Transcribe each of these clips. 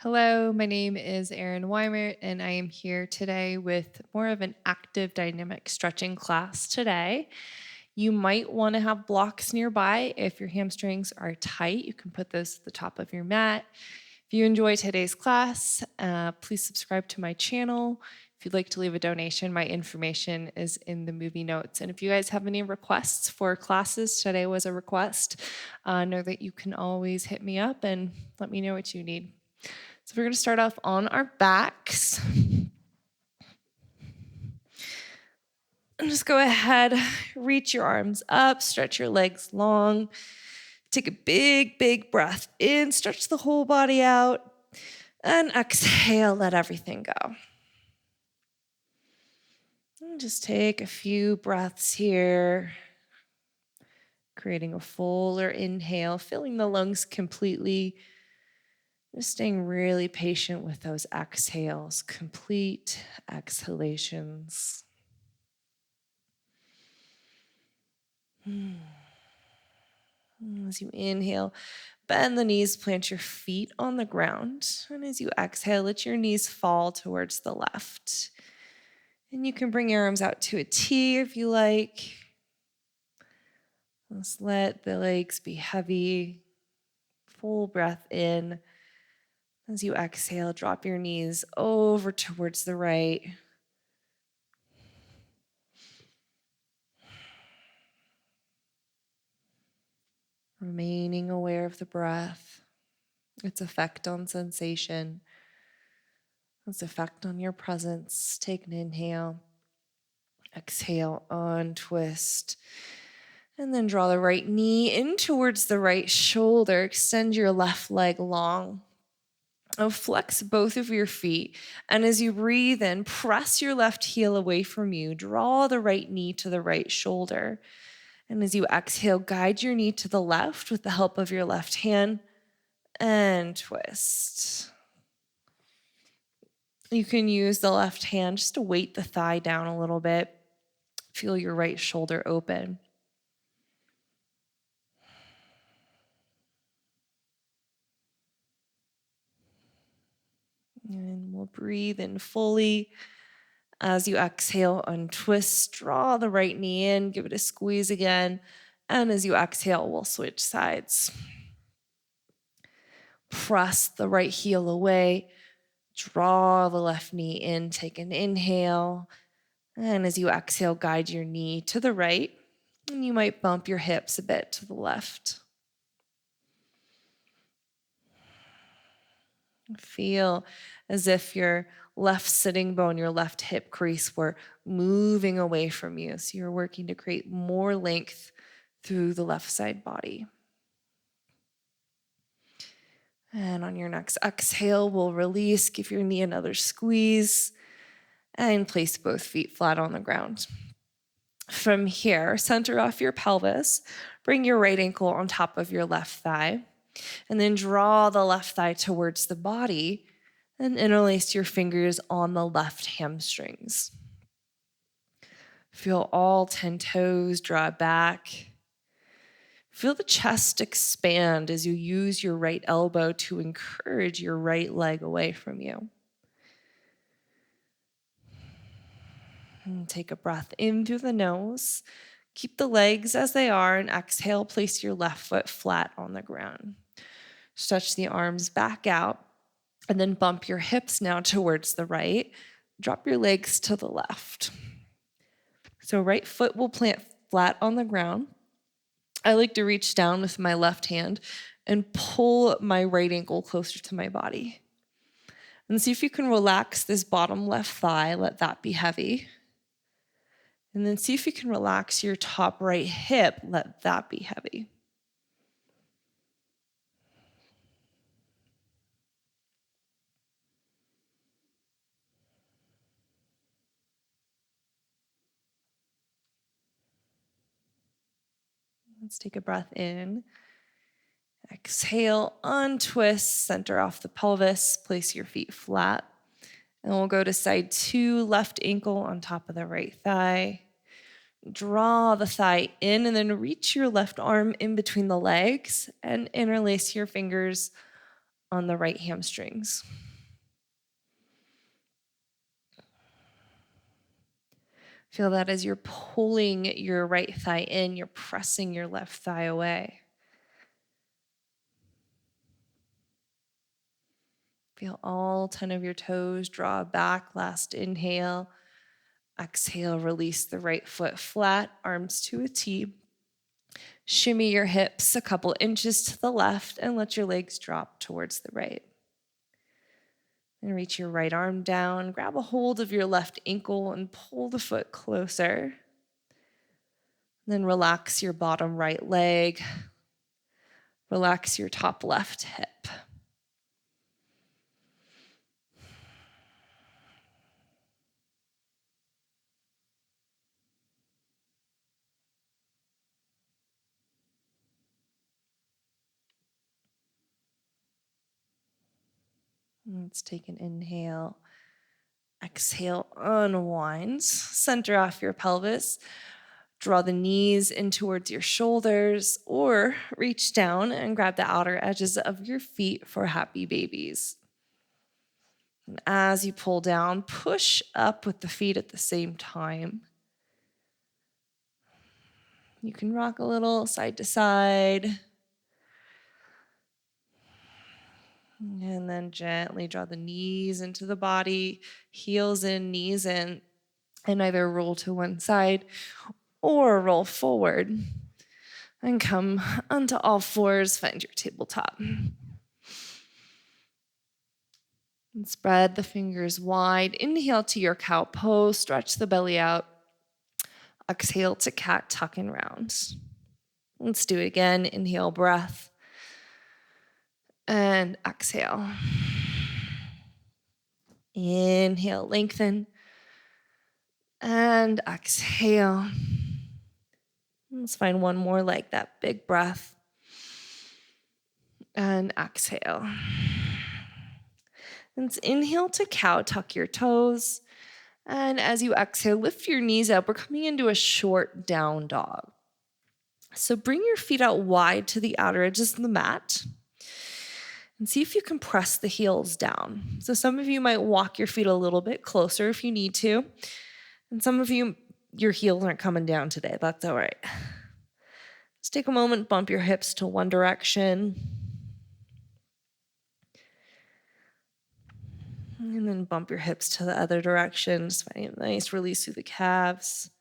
Hello, my name is Erin Wimert, and I am here today with more of an active dynamic stretching class today. You might want to have blocks nearby. If your hamstrings are tight, you can put those at the top of your mat. If you enjoy today's class, please subscribe to my channel. If you'd like to leave a donation, my information is in the movie notes. And if you guys have any requests for classes, today was a request, know that you can always hit me up and let me know what you need. So we're going to start off on our backs. And just go ahead, reach your arms up, stretch your legs long. Take a big breath in, stretch the whole body out, and exhale, let everything go. And just take a few breaths here, creating a fuller inhale, filling the lungs completely. Just staying really patient with those exhales, complete exhalations. As you inhale, bend the knees, plant your feet on the ground. And as you exhale, let your knees fall towards the left. And you can bring your arms out to a T if you like. Just let the legs be heavy. Full breath in. As you exhale, drop your knees over towards the right. Remaining aware of the breath, its effect on sensation, its effect on your presence. Take an inhale. Exhale, untwist. And then draw the right knee in towards the right shoulder. Extend your left leg long. Now flex both of your feet. And as you breathe in, press your left heel away from you. Draw the right knee to the right shoulder. And as you exhale, guide your knee to the left with the help of your left hand and twist. You can use the left hand just to weight the thigh down a little bit. Feel your right shoulder open. And we'll breathe in fully. As you exhale, untwist, draw the right knee in, give it a squeeze again. And as you exhale, we'll switch sides. Press the right heel away, draw the left knee in, take an inhale. And as you exhale, guide your knee to the right. And you might bump your hips a bit to the left. Feel as if your left sitting bone, your left hip crease were moving away from you. So you're working to create more length through the left side body. And on your next exhale, we'll release, give your knee another squeeze, and place both feet flat on the ground. From here, center off your pelvis, bring your right ankle on top of your left thigh, and then draw the left thigh towards the body and interlace your fingers on the left hamstrings. Feel all 10 toes draw back. Feel the chest expand as you use your right elbow to encourage your right leg away from you. And take a breath in through the nose. Keep the legs as they are and exhale, place your left foot flat on the ground. Stretch the arms back out and then bump your hips now towards the right. Drop your legs to the left. So right foot will plant flat on the ground. I like to reach down with my left hand and pull my right ankle closer to my body. And see if you can relax this bottom left thigh, let that be heavy. And then see if you can relax your top right hip, let that be heavy. Let's take a breath in. Exhale, untwist, center off the pelvis, place your feet flat. And we'll go to side 2, left ankle on top of the right thigh. Draw the thigh in and then reach your left arm in between the legs and interlace your fingers on the right hamstrings. Feel that as you're pulling your right thigh in, you're pressing your left thigh away. Feel all 10 of your toes draw back. Last inhale. Exhale, release the right foot flat, arms to a T. Shimmy your hips a couple inches to the left and let your legs drop towards the right. And reach your right arm down, grab a hold of your left ankle and pull the foot closer. Then relax your bottom right leg. Relax your top left hip. Let's take an inhale. Exhale, unwind. Center off your pelvis. Draw the knees in towards your shoulders or reach down and grab the outer edges of your feet for happy babies. And as you pull down, push up with the feet at the same time. You can rock a little side to side. And then gently draw the knees into the body, heels in, knees in, and either roll to one side or roll forward. And come onto all fours, find your tabletop. And spread the fingers wide. Inhale to your cow pose, stretch the belly out. Exhale to cat tuck and round. Let's do it again. Inhale, breath. And exhale. Inhale, lengthen. And exhale. Let's find one more like that. Big breath. And exhale. Let's inhale to cow, tuck your toes. And as you exhale, lift your knees up. We're coming into a short down dog. So bring your feet out wide to the outer edges of the mat. And see if you can press the heels down. So some of you might walk your feet a little bit closer if you need to. And some of you, your heels aren't coming down today. That's all right. Just take a moment, bump your hips to one direction. And then bump your hips to the other direction. Just find a nice release through the calves.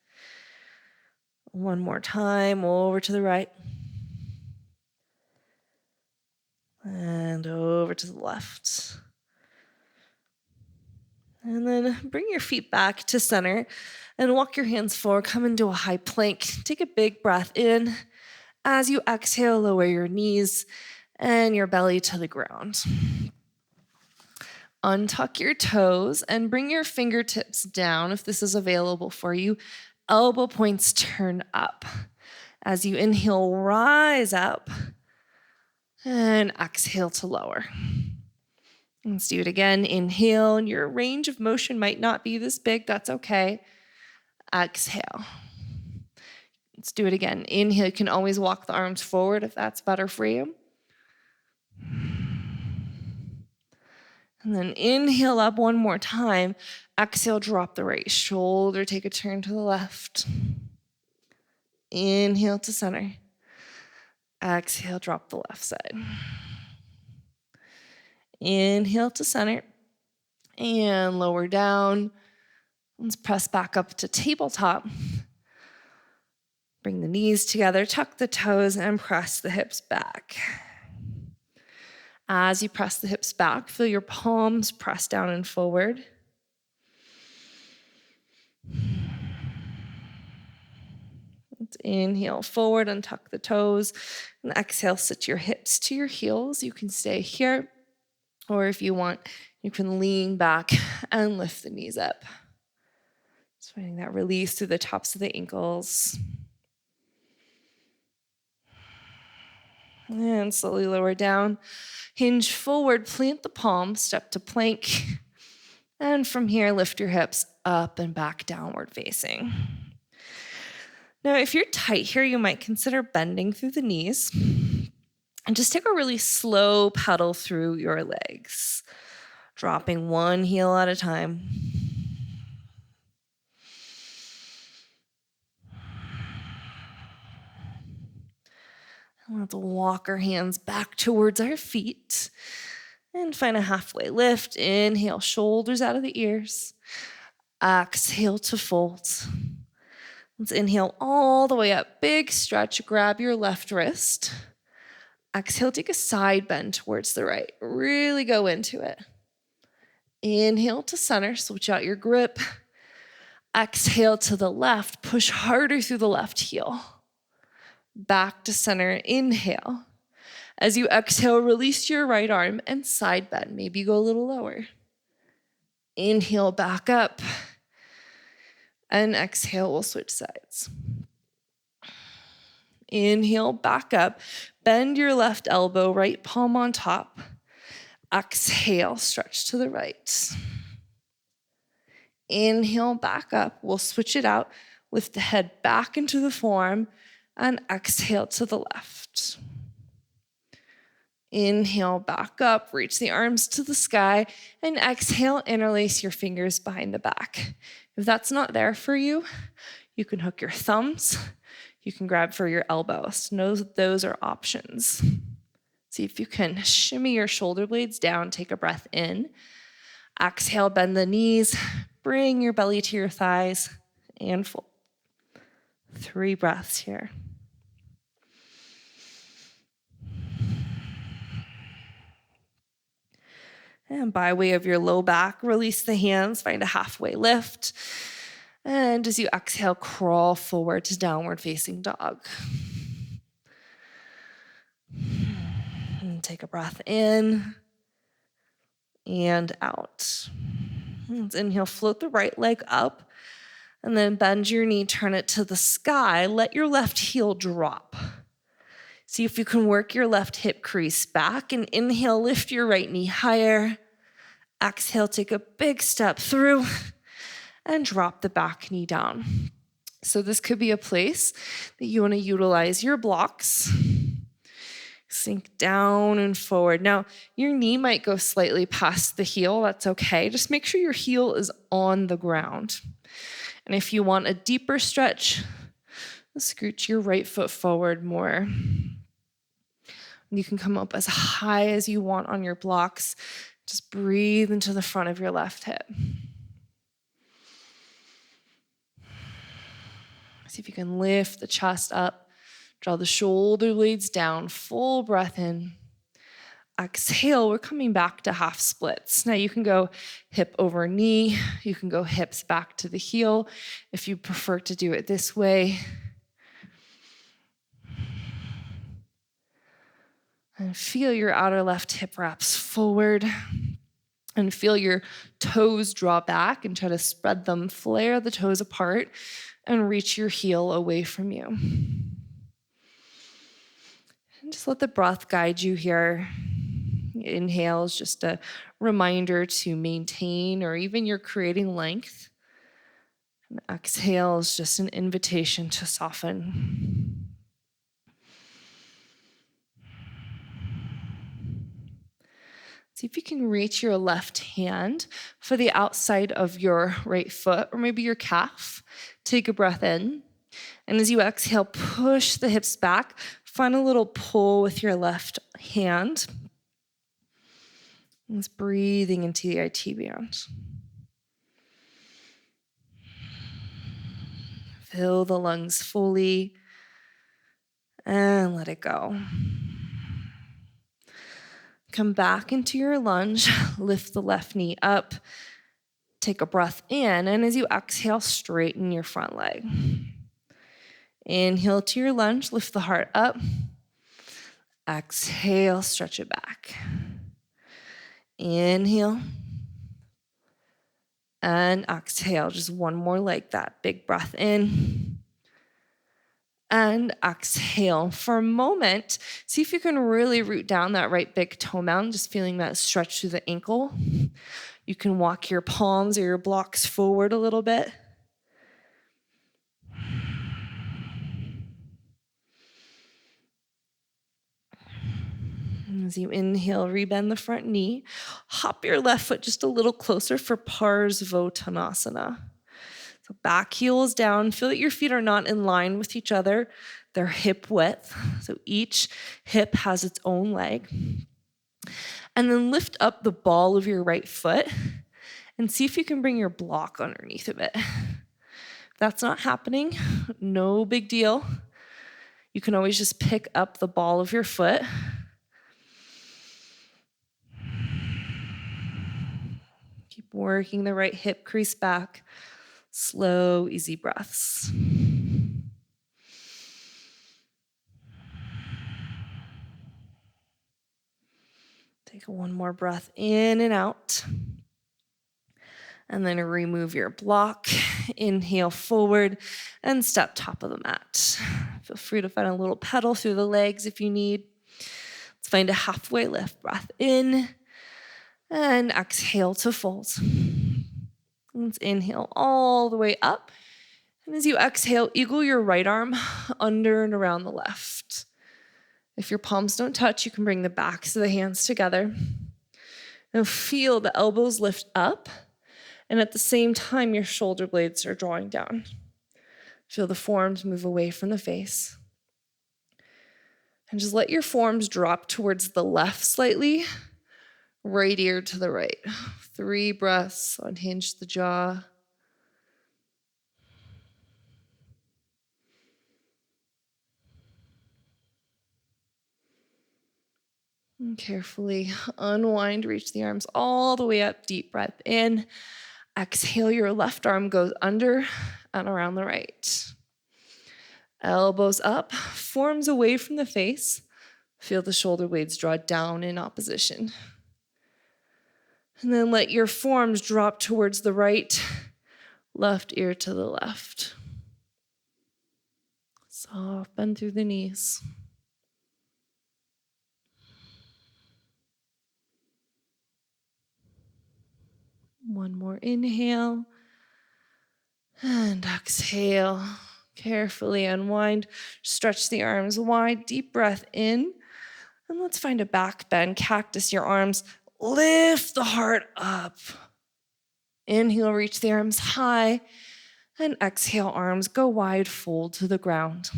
One more time, over to the right. And over to the left. And then bring your feet back to center and walk your hands forward. Come into a high plank. Take a big breath in. As you exhale, lower your knees and your belly to the ground. Untuck your toes and bring your fingertips down if this is available for you. Elbow points turn up. As you inhale, rise up and exhale to lower. Let's do it again. Inhale, and your range of motion might not be this big. That's okay. Exhale. Let's do it again. Inhale, you can always walk the arms forward if that's better for you. And then inhale up one more time. Exhale, drop the right shoulder. Take a turn to the left. Inhale to center. Exhale, drop the left side. Inhale to center. And lower down. Let's press back up to tabletop. Bring the knees together, tuck the toes, and press the hips back. As you press the hips back, feel your palms press down and forward. Let's inhale forward, untuck the toes, and exhale, sit your hips to your heels. You can stay here, or if you want, you can lean back and lift the knees up. Just finding that release through the tops of the ankles. And slowly lower down. Hinge forward, plant the palms, step to plank. And from here, lift your hips up and back, downward facing. Now, if you're tight here, you might consider bending through the knees. And just take a really slow pedal through your legs, dropping one heel at a time. And let's walk our hands back towards our feet and find a halfway lift. Inhale, shoulders out of the ears. Exhale to fold. Let's inhale all the way up. Big stretch. Grab your left wrist. Exhale, take a side bend towards the right. Really go into it. Inhale to center. Switch out your grip. Exhale to the left. Push harder through the left heel. Back to center. Inhale. As you exhale, release your right arm and side bend. Maybe go a little lower. Inhale, back up. And exhale, we'll switch sides. Inhale, back up. Bend your left elbow, right palm on top. Exhale, stretch to the right. Inhale, back up. We'll switch it out. Lift the head back into the forearm and exhale to the left. Inhale, back up, reach the arms to the sky, and exhale, interlace your fingers behind the back. If that's not there for you, you can hook your thumbs. You can grab for your elbows. Know that those are options. See if you can shimmy your shoulder blades down. Take a breath in. Exhale, bend the knees. Bring your belly to your thighs and fold. 3 breaths here. And by way of your low back, release the hands, find a halfway lift. And as you exhale, crawl forward to downward facing dog. And take a breath in and out. Let's inhale, float the right leg up, and then bend your knee, turn it to the sky. Let your left heel drop. See if you can work your left hip crease back, and inhale, lift your right knee higher. Exhale, take a big step through and drop the back knee down. So this could be a place that you want to utilize your blocks. Sink down and forward. Now, your knee might go slightly past the heel. That's okay. Just make sure your heel is on the ground. And if you want a deeper stretch, scooch your right foot forward more. You can come up as high as you want on your blocks. Just breathe into the front of your left hip. See if you can lift the chest up. Draw the shoulder blades down. Full breath in. Exhale, we're coming back to half splits. Now you can go hip over knee. You can go hips back to the heel if you prefer to do it this way. And feel your outer left hip wraps forward. And feel your toes draw back and try to spread them. Flare the toes apart and reach your heel away from you. And just let the breath guide you here. Inhale is just a reminder to maintain, or even you're creating length. And exhale is just an invitation to soften. See if you can reach your left hand for the outside of your right foot, or maybe your calf. Take a breath in. And as you exhale, push the hips back. Find a little pull with your left hand. And it's breathing into the IT band. Fill the lungs fully and let it go. Come back into your lunge. Lift the left knee up. Take a breath in. And as you exhale, straighten your front leg. Inhale to your lunge. Lift the heart up. Exhale, stretch it back. Inhale. And exhale. Just one more like that. Big breath in. And exhale. For a moment, see if you can really root down that right big toe mound, just feeling that stretch through the ankle. You can walk your palms or your blocks forward a little bit. As you inhale, rebend the front knee. Hop your left foot just a little closer for Parsvottanasana. So back heel is down. Feel that your feet are not in line with each other. They're hip width. So each hip has its own leg. And then lift up the ball of your right foot and see if you can bring your block underneath of it. If that's not happening, no big deal. You can always just pick up the ball of your foot. Keep working the right hip crease back. Slow, easy breaths. Take one more breath in and out. And then remove your block. Inhale forward and step top of the mat. Feel free to find a little pedal through the legs if you need. Let's find a halfway lift. Breath in and exhale to fold. Let's inhale all the way up. And as you exhale, eagle your right arm under and around the left. If your palms don't touch, you can bring the backs of the hands together. And feel the elbows lift up. And at the same time, your shoulder blades are drawing down. Feel the forearms move away from the face. And just let your forearms drop towards the left slightly, right ear to the right. 3 breaths, unhinge the jaw. And carefully unwind, reach the arms all the way up, deep breath in. Exhale, your left arm goes under and around the right. Elbows up, forearms away from the face. Feel the shoulder blades draw down in opposition. And then let your forearms drop towards the right, left ear to the left. Soft bend through the knees. One more inhale and exhale. Carefully unwind, stretch the arms wide, deep breath in. And let's find a back bend, cactus your arms, lift the heart up. Inhale, reach the arms high, and exhale, arms go wide, fold to the ground.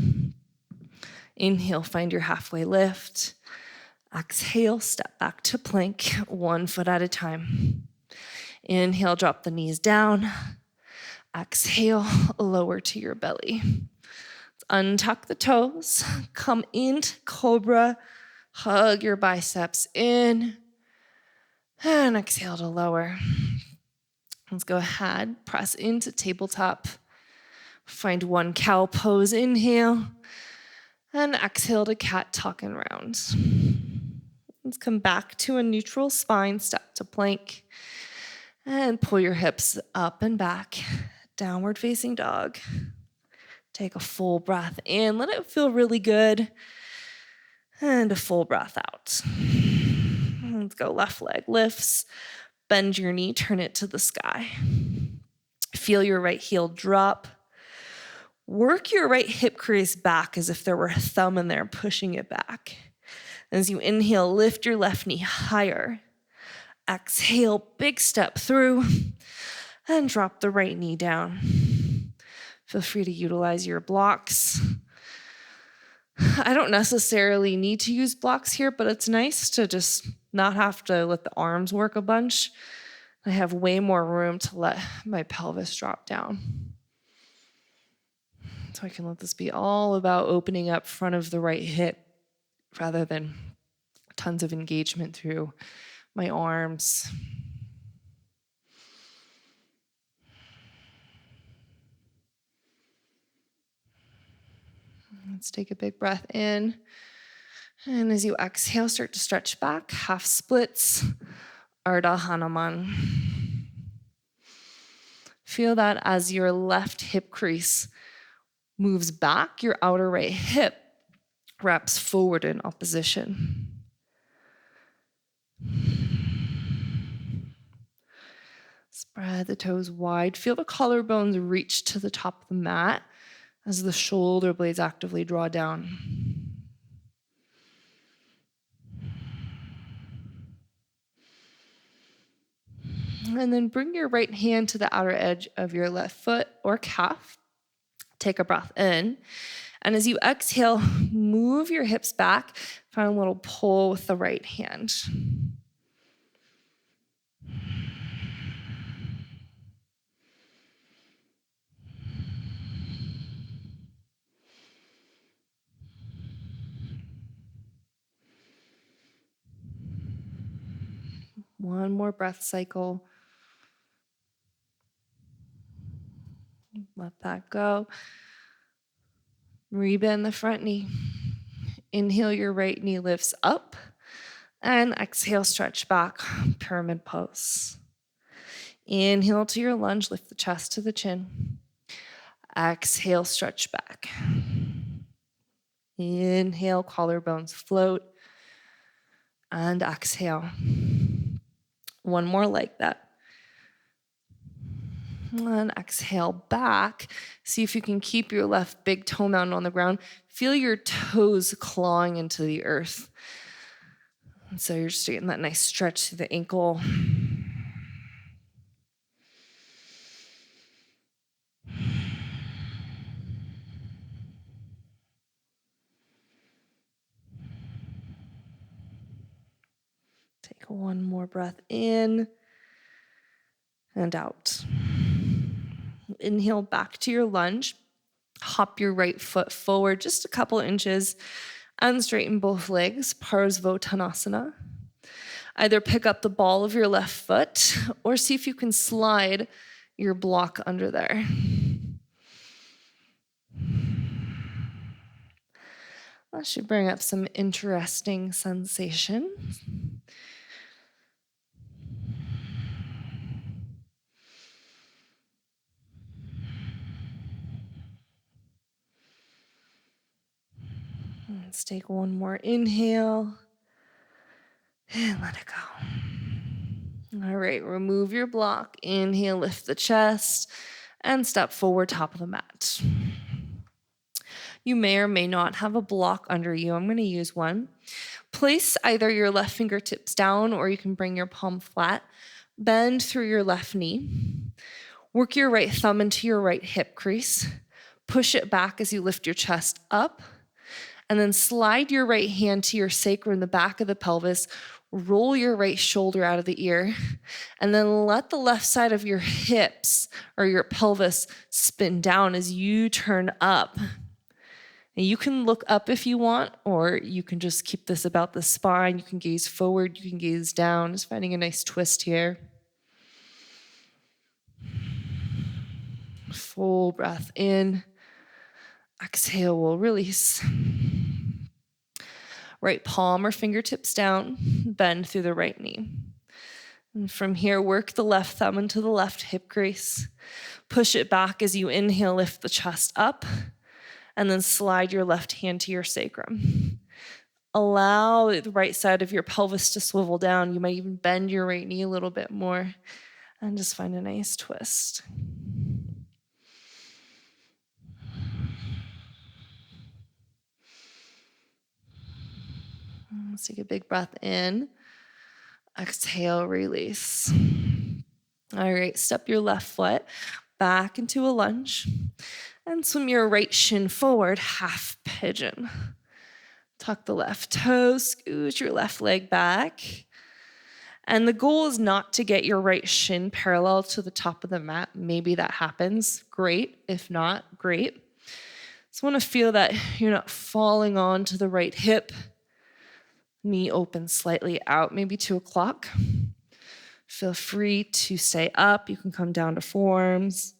Inhale, find your halfway lift. Exhale, step back to plank, 1 foot at a time. Inhale, drop the knees down. Exhale, lower to your belly. Untuck the toes, come into cobra, hug your biceps in, and exhale to lower. Let's go ahead, press into tabletop. Find 1 cow pose, inhale, and exhale to cat tuck and round. Let's come back to a neutral spine, step to plank, and pull your hips up and back, downward facing dog. Take a full breath in, let it feel really good, and a full breath out. Let's go left leg lifts, bend your knee, turn it to the sky. Feel your right heel drop. Work your right hip crease back as if there were a thumb in there pushing it back. As you inhale, lift your left knee higher. Exhale, big step through, and drop the right knee down. Feel free to utilize your blocks. I don't necessarily need to use blocks here, but it's nice to just not have to let the arms work a bunch. I have way more room to let my pelvis drop down. So I can let this be all about opening up front of the right hip rather than tons of engagement through my arms. Let's take a big breath in. And as you exhale, start to stretch back, half splits, Ardha Hanuman. Feel that as your left hip crease moves back, your outer right hip wraps forward in opposition. Spread the toes wide. Feel the collarbones reach to the top of the mat as the shoulder blades actively draw down. And then bring your right hand to the outer edge of your left foot or calf. Take a breath in. And as you exhale, move your hips back. Find a little pull with the right hand. One more breath cycle. Let that go. Rebend the front knee. Inhale, your right knee lifts up. And exhale, stretch back, pyramid pose. Inhale to your lunge, lift the chest to the chin. Exhale, stretch back. Inhale, collarbones float. And exhale. One more like that. And exhale back. See if you can keep your left big toe mounted on the ground. Feel your toes clawing into the earth. And so you're just getting that nice stretch through the ankle. Take one more breath in and out. Inhale back to your lunge. Hop your right foot forward just a couple inches and straighten both legs, Parsvottanasana. Either pick up the ball of your left foot or see if you can slide your block under there. That should bring up some interesting sensations. Let's take one more inhale and let it go. All right, remove your block. Inhale, lift the chest and step forward, top of the mat. You may or may not have a block under you. I'm going to use one. Place either your left fingertips down or you can bring your palm flat. Bend through your left knee. Work your right thumb into your right hip crease. Push it back as you lift your chest up. And then slide your right hand to your sacrum, the back of the pelvis. Roll your right shoulder out of the ear. And then let the left side of your hips or your pelvis spin down as you turn up. And you can look up if you want, or you can just keep this about the spine. You can gaze forward, you can gaze down, just finding a nice twist here. Full breath in. Exhale, we'll release. Right palm or fingertips down, bend through the right knee. And from here, work the left thumb into the left hip crease. Push it back as you inhale, lift the chest up, and then slide your left hand to your sacrum. Allow the right side of your pelvis to swivel down. You might even bend your right knee a little bit more and just find a nice twist. Let's take a big breath in. Exhale, release. All right, step your left foot back into a lunge and swim your right shin forward, half pigeon. Tuck the left toe, scooch your left leg back. And the goal is not to get your right shin parallel to the top of the mat. Maybe that happens. Great. If not, great. Just want to feel that you're not falling onto the right hip. Knee open slightly out, maybe 2 o'clock. Feel free to stay up. You can come down to forearms.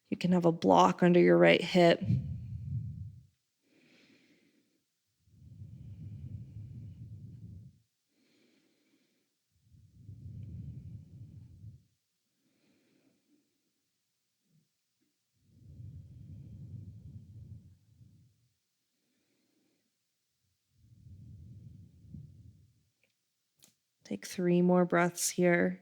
You can have a block under your right hip. Take 3 more breaths here.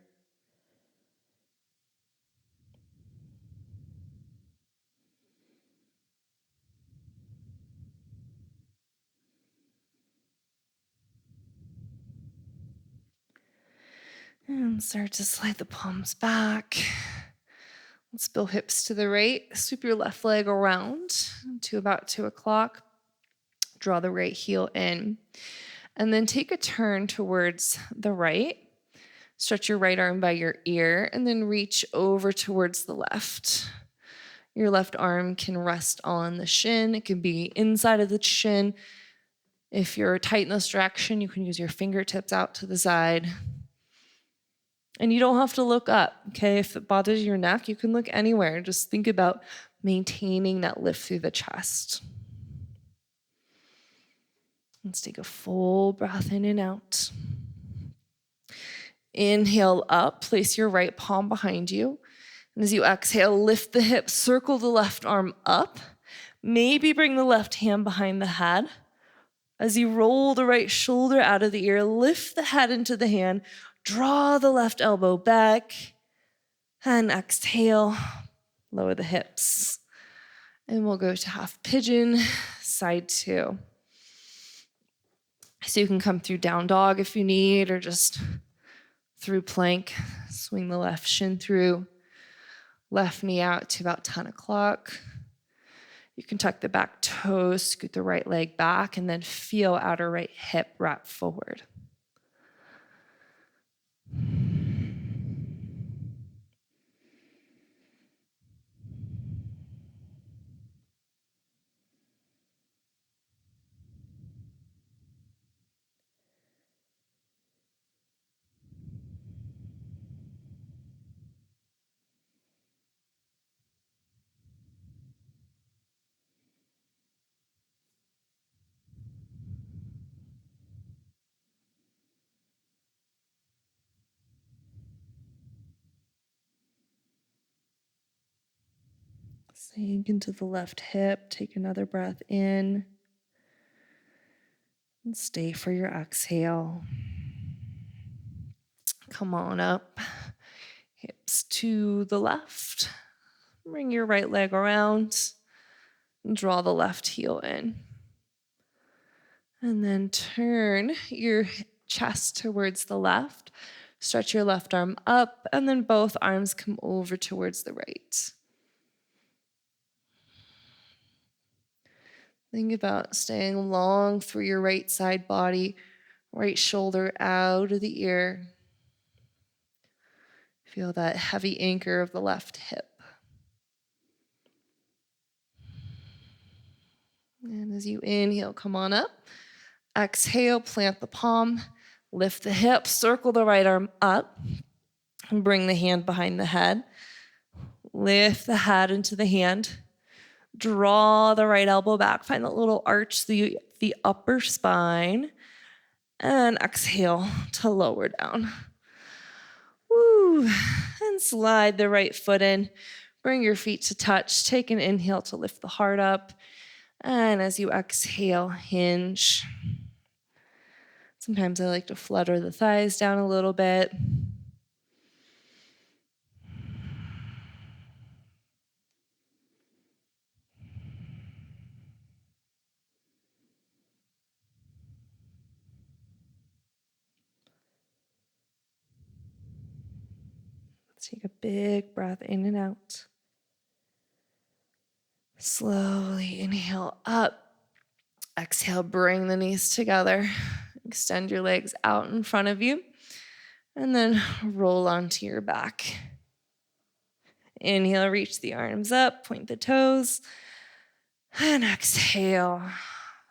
And start to slide the palms back. Spill hips to the right. Sweep your left leg around to about 2 o'clock. Draw the right heel in. And then take a turn towards the right. Stretch your right arm by your ear and then reach over towards the left. Your left arm can rest on the shin. It can be inside of the shin. If you're tight in this direction, you can use your fingertips out to the side. And you don't have to look up, okay? If it bothers your neck, you can look anywhere. Just think about maintaining that lift through the chest. Let's take a full breath in and out. Inhale up, place your right palm behind you. And as you exhale, lift the hips, circle the left arm up. Maybe bring the left hand behind the head. As you roll the right shoulder out of the ear, lift the head into the hand, draw the left elbow back, and exhale, lower the hips. And we'll go to half pigeon, side 2. So you can come through down dog if you need, or just through plank. Swing the left shin through, left knee out to about 10 o'clock. You can tuck the back toes, scoot the right leg back, and then feel outer right hip wrap forward. Sink into the left hip. Take another breath in. And stay for your exhale. Come on up. Hips to the left. Bring your right leg around. And draw the left heel in. And then turn your chest towards the left. Stretch your left arm up, and then both arms come over towards the right. Think about staying long through your right side body, right shoulder out of the ear. Feel that heavy anchor of the left hip. And as you inhale, come on up. Exhale, plant the palm, lift the hip, circle the right arm up, and bring the hand behind the head. Lift the head into the hand. Draw the right elbow back. Find that little arch, the upper spine. And exhale to lower down. Woo. And slide the right foot in. Bring your feet to touch. Take an inhale to lift the heart up. And as you exhale, hinge. Sometimes I like to flutter the thighs down a little bit. Let's take a big breath in and out. Slowly inhale up. Exhale, bring the knees together. Extend your legs out in front of you. And then roll onto your back. Inhale, reach the arms up, point the toes. And exhale.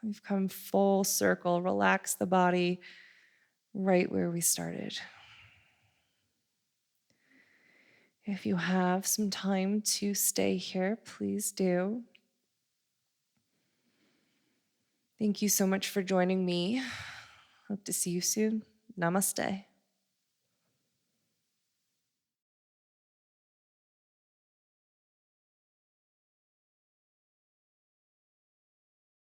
We've come full circle. Relax the body right where we started. If you have some time to stay here, please do. Thank you so much for joining me. Hope to see you soon. Namaste.